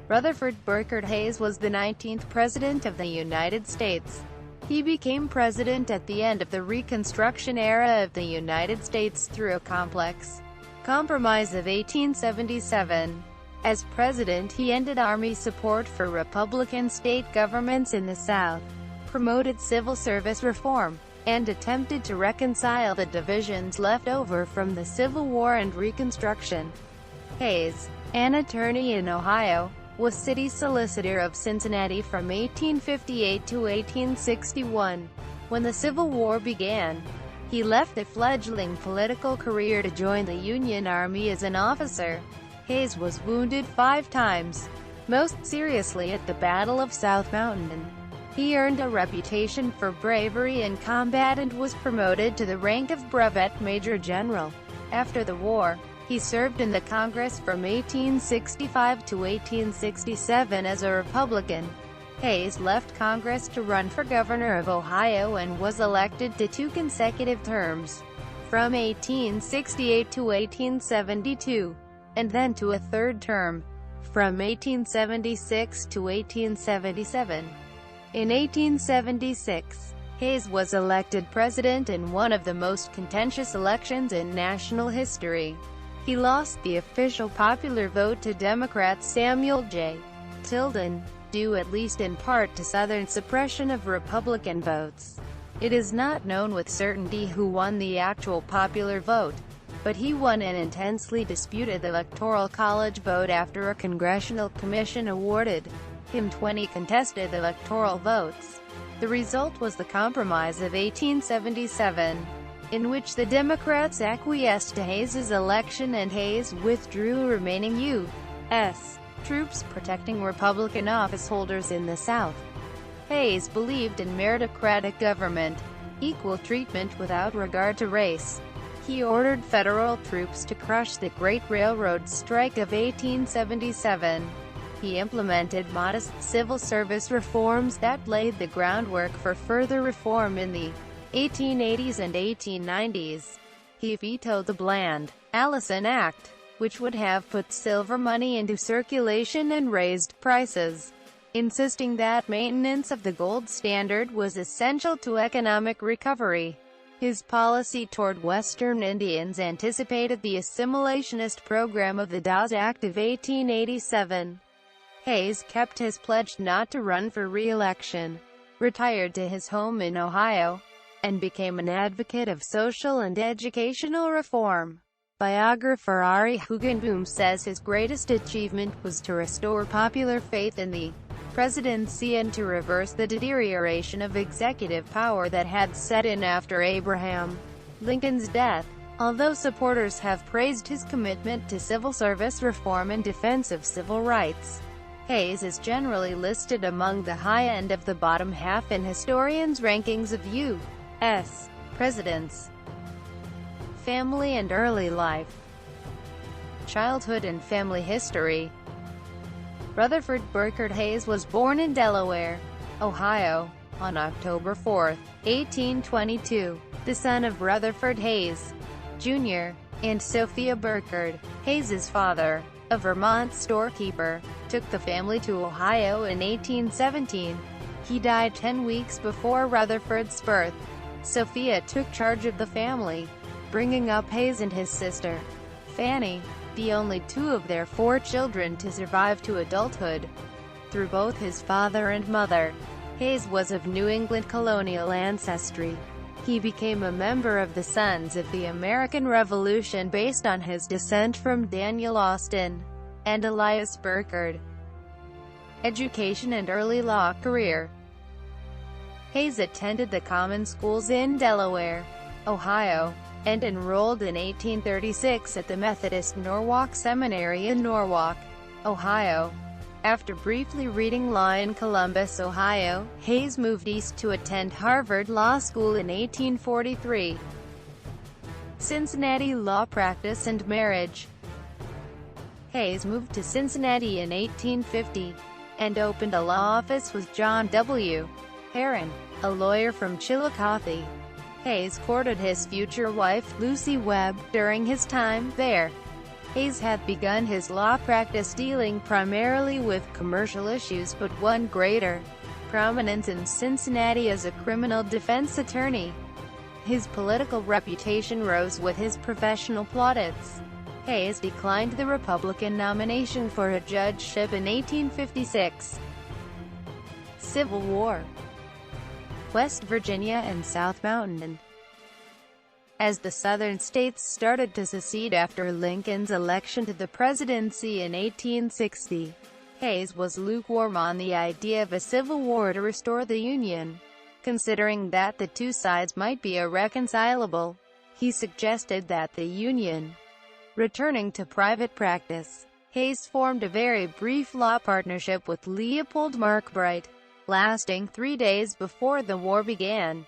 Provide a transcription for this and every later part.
Rutherford Birchard Hayes was the 19th President of the United States. He became president at the end of the Reconstruction Era of the United States through a complex compromise of 1877. As president, he ended Army support for Republican state governments in the South, promoted civil service reform, and attempted to reconcile the divisions left over from the Civil War and Reconstruction. Hayes, an attorney in Ohio, was city solicitor of Cincinnati from 1858 to 1861. When the Civil War began, he left the fledgling political career to join the Union Army as an officer. Hayes was wounded 5 times, most seriously at the Battle of South Mountain. He earned a reputation for bravery in combat and was promoted to the rank of brevet major general. After the war, he served in the Congress from 1865 to 1867 as a Republican. Hayes left Congress to run for governor of Ohio and was elected to 2 consecutive terms, from 1868 to 1872, and then to a 3rd term, from 1876 to 1877. In 1876, Hayes was elected president in one of the most contentious elections in national history. He lost the official popular vote to Democrat Samuel J. Tilden, due at least in part to Southern suppression of Republican votes. It is not known with certainty who won the actual popular vote, but he won an intensely disputed Electoral College vote after a congressional commission awarded him 20 contested electoral votes. The result was the Compromise of 1877, in which the Democrats acquiesced to Hayes's election and Hayes withdrew remaining U.S. troops protecting Republican officeholders in the South. Hayes believed in meritocratic government, equal treatment without regard to race. He ordered federal troops to crush the Great Railroad Strike of 1877. He implemented modest civil service reforms that laid the groundwork for further reform in the 1880s and 1890s. He vetoed the Bland Allison Act, which would have put silver money into circulation and raised prices, insisting that maintenance of the gold standard was essential to economic recovery. His policy toward Western Indians anticipated the assimilationist program of the Dawes Act of 1887. Hayes kept his pledge not to run for re-election, retired to his home in Ohio, and became an advocate of social and educational reform. Biographer Ari Hugenboom says his greatest achievement was to restore popular faith in the presidency and to reverse the deterioration of executive power that had set in after Abraham Lincoln's death. Although supporters have praised his commitment to civil service reform and defense of civil rights, Hayes is generally listed among the high end of the bottom half in historians' rankings of U.S. presidents. Family and early life. Childhood and family history. Rutherford Birchard Hayes was born in Delaware, Ohio, on October 4, 1822, the son of Rutherford Hayes, Jr., and Sophia Birchard. Hayes's father, a Vermont storekeeper, took the family to Ohio in 1817. He died 10 weeks before Rutherford's birth. Sophia took charge of the family, bringing up Hayes and his sister, Fanny, the only 2 of their 4 children to survive to adulthood. Through both his father and mother, Hayes was of New England colonial ancestry. He became a member of the Sons of the American Revolution based on his descent from Daniel Austin and Elias Birchard. Education and early law career. Hayes attended the common schools in Delaware, Ohio, and enrolled in 1836 at the Methodist Norwalk Seminary in Norwalk, Ohio. After briefly reading law in Columbus, Ohio, Hayes moved east to attend Harvard Law School in 1843. Cincinnati law practice and marriage. Hayes moved to Cincinnati in 1850, and opened a law office with John W. Herron, a lawyer from Chillicothe. Hayes courted his future wife, Lucy Webb, during his time there. Hayes had begun his law practice dealing primarily with commercial issues but won greater prominence in Cincinnati as a criminal defense attorney. His political reputation rose with his professional plaudits. Hayes declined the Republican nomination for a judgeship in 1856. Civil War, West Virginia and South Mountain. As the Southern states started to secede after Lincoln's election to the presidency in 1860, Hayes was lukewarm on the idea of a civil war to restore the Union. Considering that the two sides might be irreconcilable, he suggested that the Union. Returning to private practice, Hayes formed a very brief law partnership with Leopold Markbright, lasting 3 days before the war began.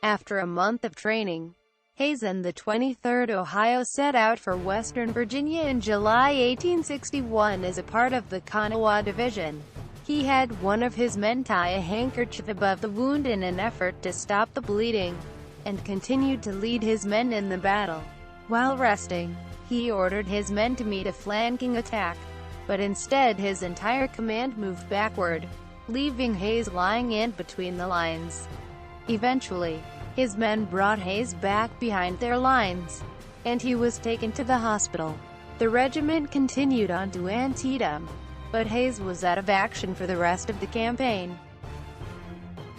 After a month of training, Hayes and the 23rd Ohio set out for Western Virginia in July 1861 as a part of the Kanawha Division. He had one of his men tie a handkerchief above the wound in an effort to stop the bleeding, and continued to lead his men in the battle. While resting, he ordered his men to meet a flanking attack, but instead his entire command moved backward, leaving Hayes lying in between the lines. Eventually, his men brought Hayes back behind their lines, and he was taken to the hospital. The regiment continued on to Antietam, but Hayes was out of action for the rest of the campaign.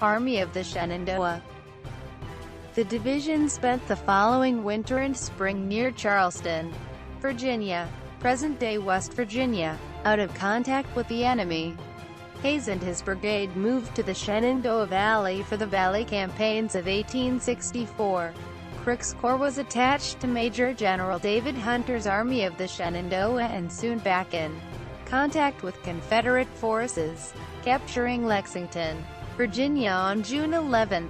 Army of the Shenandoah. The division spent the following winter and spring near Charleston, Virginia, present-day West Virginia, out of contact with the enemy. Hayes and his brigade moved to the Shenandoah Valley for the Valley campaigns of 1864. Crook's Corps was attached to Major General David Hunter's Army of the Shenandoah and soon back in contact with Confederate forces, capturing Lexington, Virginia on June 11.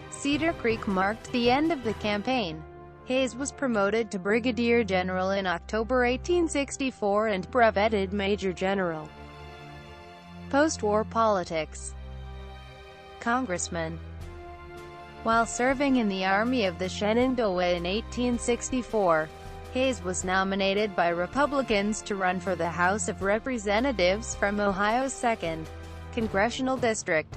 Cedar Creek marked the end of the campaign. Hayes was promoted to brigadier general in October 1864 and breveted major general. Post-war politics. Congressman. While serving in the Army of the Shenandoah in 1864, Hayes was nominated by Republicans to run for the House of Representatives from Ohio's 2nd Congressional District.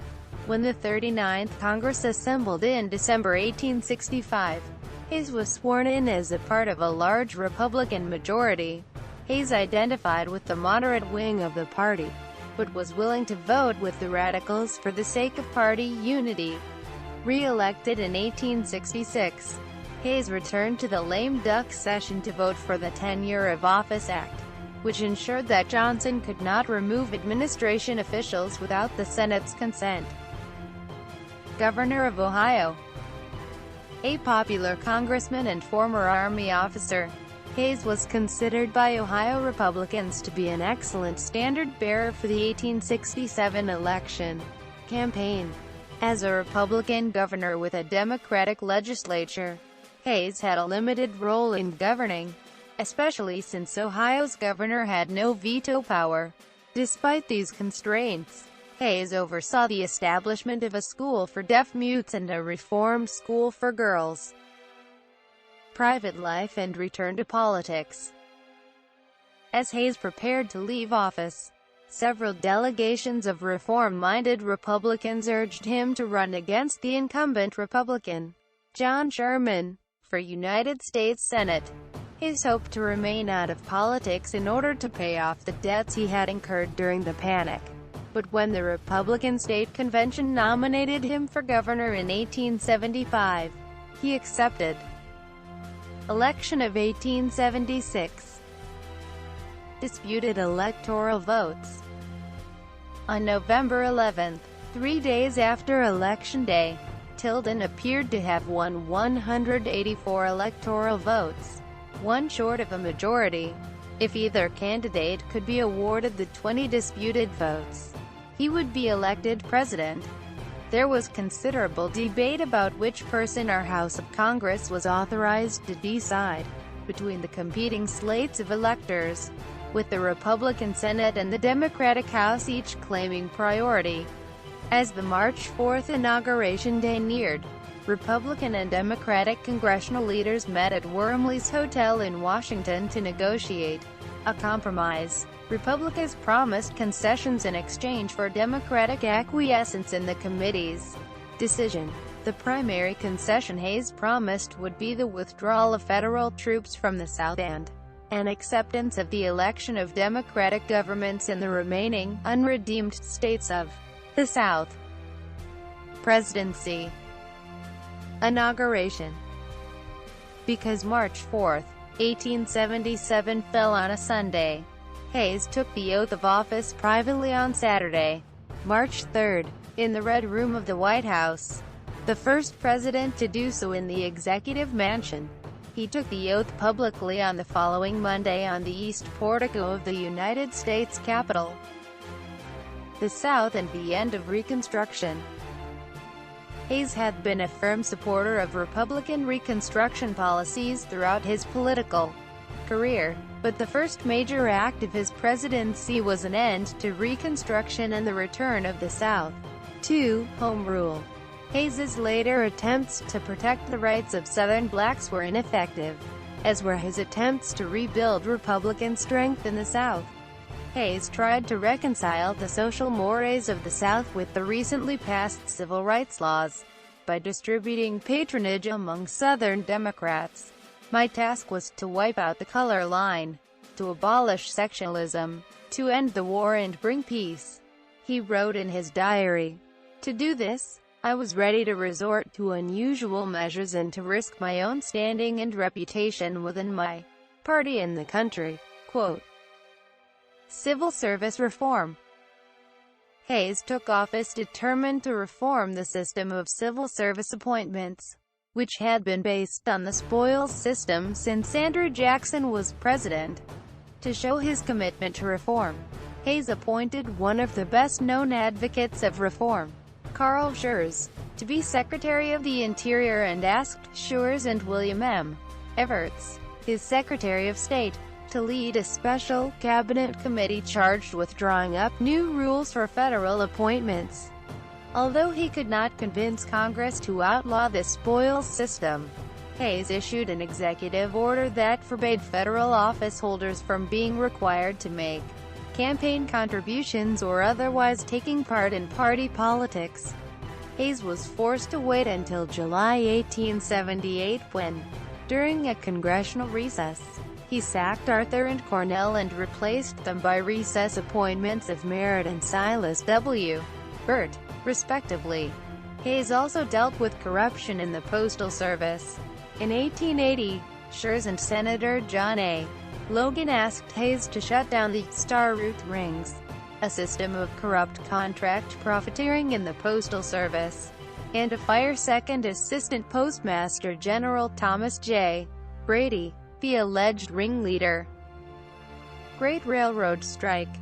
When the 39th Congress assembled in December 1865, Hayes was sworn in as a part of a large Republican majority. Hayes identified with the moderate wing of the party, but was willing to vote with the radicals for the sake of party unity. Re-elected in 1866, Hayes returned to the lame duck session to vote for the Tenure of Office Act, which ensured that Johnson could not remove administration officials without the Senate's consent. Governor of Ohio. A popular congressman and former Army officer, Hayes was considered by Ohio Republicans to be an excellent standard-bearer for the 1867 election campaign. As a Republican governor with a Democratic legislature, Hayes had a limited role in governing, especially since Ohio's governor had no veto power. Despite these constraints, Hayes oversaw the establishment of a school for deaf-mutes and a reformed school for girls. Private life and return to politics. As Hayes prepared to leave office, several delegations of reform-minded Republicans urged him to run against the incumbent Republican, John Sherman, for United States Senate. Hayes hoped to remain out of politics in order to pay off the debts he had incurred during the panic. But when the Republican State Convention nominated him for governor in 1875, he accepted. Election of 1876. Disputed electoral votes. On November 11, 3 days after Election Day, Tilden appeared to have won 184 electoral votes, one short of a majority. If either candidate could be awarded the 20 disputed votes, he would be elected president. There was considerable debate about which person our House of Congress was authorized to decide between the competing slates of electors, with the Republican Senate and the Democratic House each claiming priority. As the March 4 inauguration day neared, Republican and Democratic congressional leaders met at Wormley's Hotel in Washington to negotiate a compromise. Republicans promised concessions in exchange for Democratic acquiescence in the committee's decision. The primary concession Hayes promised would be the withdrawal of federal troops from the South and an acceptance of the election of Democratic governments in the remaining, unredeemed states of the South. Presidency. Inauguration. Because March 4, 1877 fell on a Sunday, Hayes took the oath of office privately on Saturday, March 3, in the Red Room of the White House, the first president to do so in the Executive Mansion. He took the oath publicly on the following Monday on the East Portico of the United States Capitol. The South and the end of Reconstruction. Hayes had been a firm supporter of Republican Reconstruction policies throughout his political career, but the first major act of his presidency was an end to Reconstruction and the return of the South to Home Rule. Hayes's later attempts to protect the rights of Southern blacks were ineffective, as were his attempts to rebuild Republican strength in the South. Hayes tried to reconcile the social mores of the South with the recently passed civil rights laws by distributing patronage among Southern Democrats. "My task was to wipe out the color line, to abolish sectionalism, to end the war and bring peace," he wrote in his diary. "To do this, I was ready to resort to unusual measures and to risk my own standing and reputation within my party and the country." Quote. Civil service reform. Hayes took office determined to reform the system of civil service appointments, which had been based on the spoils system since Andrew Jackson was president. To show his commitment to reform, Hayes appointed one of the best-known advocates of reform, Carl Schurz, to be Secretary of the Interior and asked Schurz and William M. Evarts, his Secretary of State, to lead a special cabinet committee charged with drawing up new rules for federal appointments. Although he could not convince Congress to outlaw the spoils system, Hayes issued an executive order that forbade federal office holders from being required to make campaign contributions or otherwise taking part in party politics. Hayes was forced to wait until July 1878 when, during a congressional recess, he sacked Arthur and Cornell and replaced them by recess appointments of Merritt and Silas W. Burt, respectively. Hayes also dealt with corruption in the Postal Service. In 1880, Schurz and Senator John A. Logan asked Hayes to shut down the Star Route Rings, a system of corrupt contract profiteering in the Postal Service, and to fire Second Assistant Postmaster General Thomas J. Brady, the alleged ringleader. Great Railroad Strike.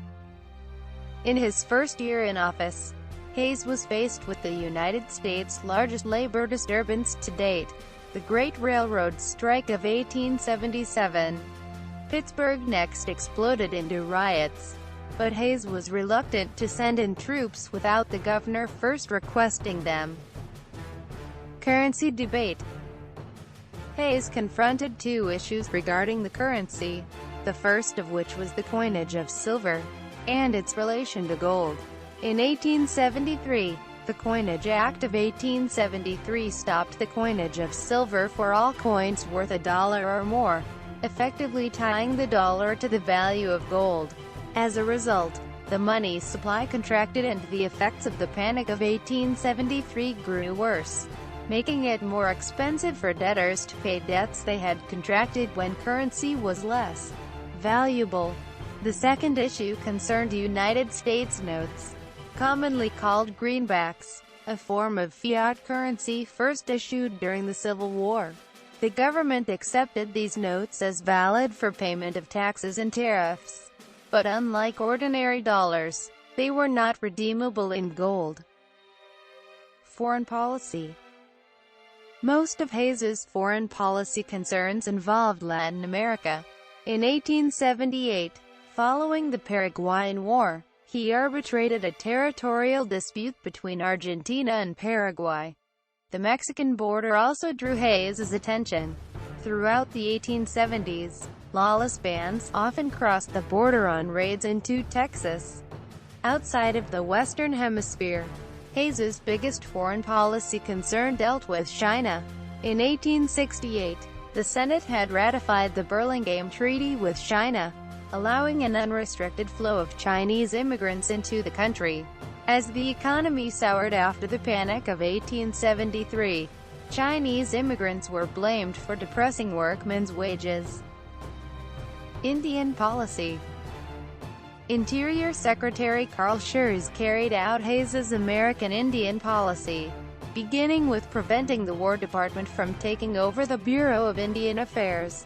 In his first year in office, Hayes was faced with the United States' largest labor disturbance to date, the Great Railroad Strike of 1877. Pittsburgh next exploded into riots, but Hayes was reluctant to send in troops without the governor first requesting them. Currency debate. Hayes confronted two issues regarding the currency, the first of which was the coinage of silver, and its relation to gold. In 1873, the Coinage Act of 1873 stopped the coinage of silver for all coins worth $1 or more, effectively tying the dollar to the value of gold. As a result, the money supply contracted and the effects of the Panic of 1873 grew worse, making it more expensive for debtors to pay debts they had contracted when currency was less valuable. The second issue concerned United States notes, commonly called greenbacks, a form of fiat currency first issued during the Civil War. The government accepted these notes as valid for payment of taxes and tariffs, but unlike ordinary dollars, they were not redeemable in gold. Foreign policy. Most of Hayes's foreign policy concerns involved Latin America. In 1878, following the Paraguayan War, he arbitrated a territorial dispute between Argentina and Paraguay. The Mexican border also drew Hayes's attention. Throughout the 1870s, lawless bands often crossed the border on raids into Texas. Outside of the Western Hemisphere, Hayes's biggest foreign policy concern dealt with China. In 1868, the Senate had ratified the Burlingame Treaty with China, allowing an unrestricted flow of Chinese immigrants into the country. As the economy soured after the Panic of 1873, Chinese immigrants were blamed for depressing workmen's wages. Indian policy. Interior Secretary Carl Schurz carried out Hayes's American Indian policy, beginning with preventing the War Department from taking over the Bureau of Indian Affairs.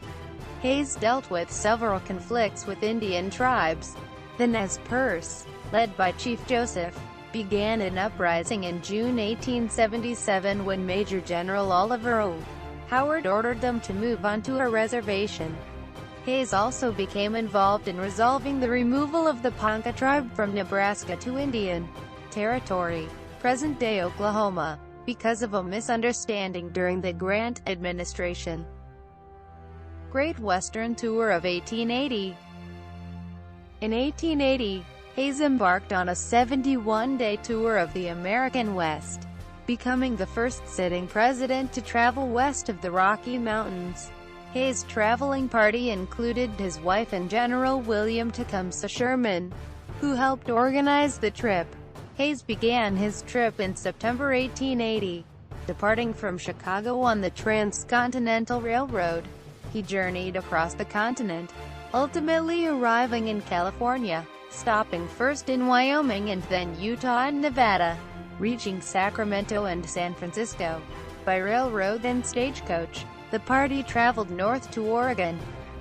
Hayes dealt with several conflicts with Indian tribes. The Nez Perce, led by Chief Joseph, began an uprising in June 1877 when Major General Oliver O. Howard ordered them to move onto a reservation. Hayes also became involved in resolving the removal of the Ponca tribe from Nebraska to Indian Territory, present-day Oklahoma, because of a misunderstanding during the Grant administration. Great Western Tour of 1880. In 1880, Hayes embarked on a 71-day tour of the American West, becoming the first sitting president to travel west of the Rocky Mountains. Hayes' traveling party included his wife and General William Tecumseh Sherman, who helped organize the trip. Hayes began his trip in September 1880, departing from Chicago on the Transcontinental Railroad. He journeyed across the continent, ultimately arriving in California, stopping first in Wyoming and then Utah and Nevada, reaching Sacramento and San Francisco. By railroad and stagecoach, the party traveled north to Oregon,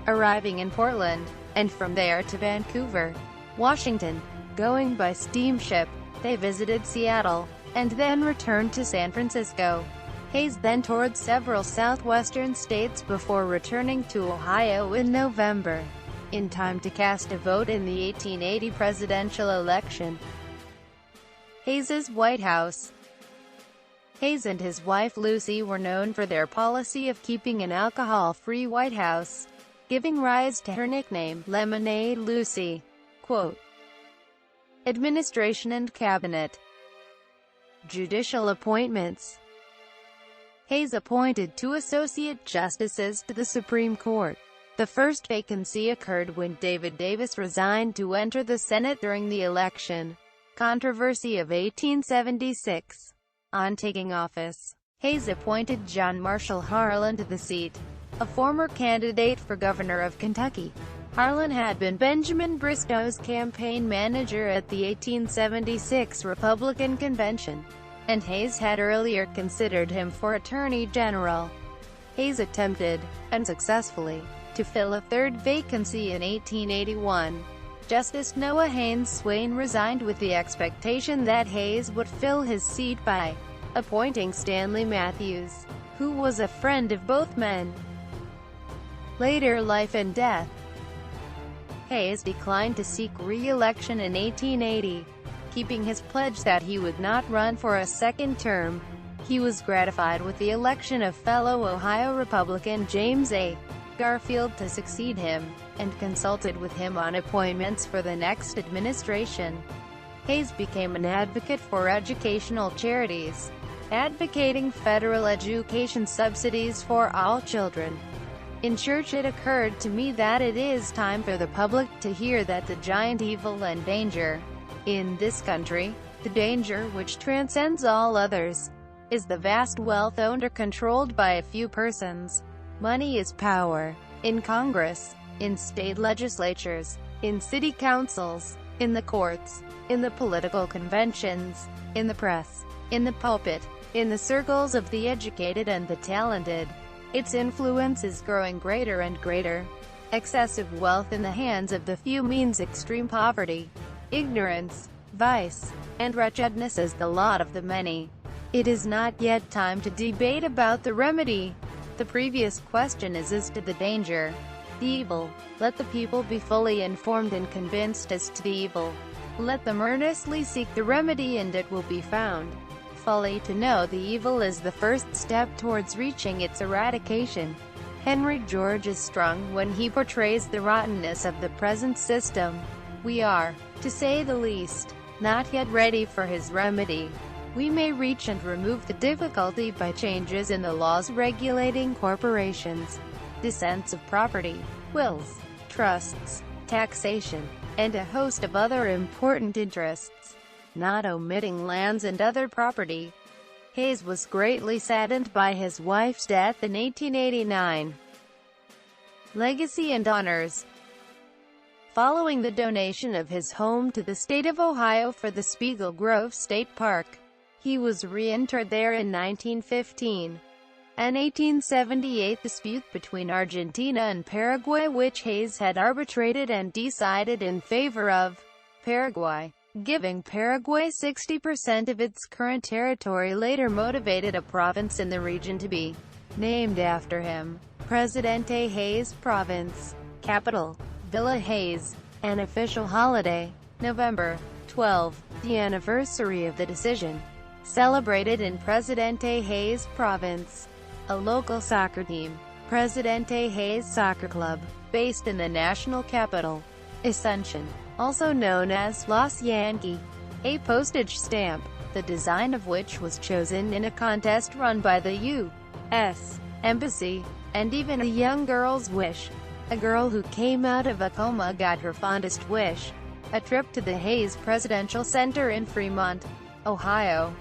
arriving in Portland, and from there to Vancouver, Washington. Going by steamship, they visited Seattle, and then returned to San Francisco. Hayes then toured several southwestern states before returning to Ohio in November, in time to cast a vote in the 1880 presidential election. Hayes's White House. Hayes and his wife Lucy were known for their policy of keeping an alcohol-free White House, giving rise to her nickname, Lemonade Lucy. Quote, Administration and Cabinet. Judicial appointments. Hayes appointed 2 associate justices to the Supreme Court. The first vacancy occurred when David Davis resigned to enter the Senate during the election controversy of 1876. On taking office, Hayes appointed John Marshall Harlan to the seat, a former candidate for governor of Kentucky. Harlan had been Benjamin Bristow's campaign manager at the 1876 Republican Convention, and Hayes had earlier considered him for Attorney General. Hayes attempted, unsuccessfully, to fill a third vacancy in 1881. Justice Noah Haynes Swain resigned with the expectation that Hayes would fill his seat by appointing Stanley Matthews, who was a friend of both men. Later life and death. Hayes declined to seek re-election in 1880, keeping his pledge that he would not run for a second term. He was gratified with the election of fellow Ohio Republican James A. Garfield to succeed him, and consulted with him on appointments for the next administration. Hayes became an advocate for educational charities, advocating federal education subsidies for all children. In church it occurred to me that it is time for the public to hear that the giant evil and danger in this country, the danger which transcends all others, is the vast wealth owned or controlled by a few persons. Money is power. In Congress, in state legislatures, in city councils, in the courts, in the political conventions, in the press, in the pulpit, in the circles of the educated and the talented. Its influence is growing greater and greater. Excessive wealth in the hands of the few means extreme poverty, ignorance, vice, and wretchedness is the lot of the many. It is not yet time to debate about the remedy. The previous question is as to the danger, the evil. Let the people be fully informed and convinced as to the evil. Let them earnestly seek the remedy and it will be found. fully to know the evil is the first step towards reaching its eradication. Henry George is strong when he portrays the rottenness of the present system. We are, to say the least, not yet ready for his remedy. We may reach and remove the difficulty by changes in the laws regulating corporations, descents of property, wills, trusts, taxation, and a host of other important interests, not omitting lands and other property. Hayes was greatly saddened by his wife's death in 1889. Legacy and honors. Following the donation of his home to the state of Ohio for the Spiegel Grove State Park, he was reinterred there in 1915. An 1878 dispute between Argentina and Paraguay, which Hayes had arbitrated and decided in favor of Paraguay, giving Paraguay 60% of its current territory, later motivated a province in the region to be named after him, Presidente Hayes Province. Capital: Villa Hayes. An official holiday, November 12, the anniversary of the decision, celebrated in Presidente Hayes Province. A local soccer team, Presidente Hayes Soccer Club, based in the national capital, Ascension, also known as Los Yankee. A postage stamp, the design of which was chosen in a contest run by the U.S. Embassy, and even a young girl's wish. A girl who came out of a coma got her fondest wish: a trip to the Hayes Presidential Center in Fremont, Ohio.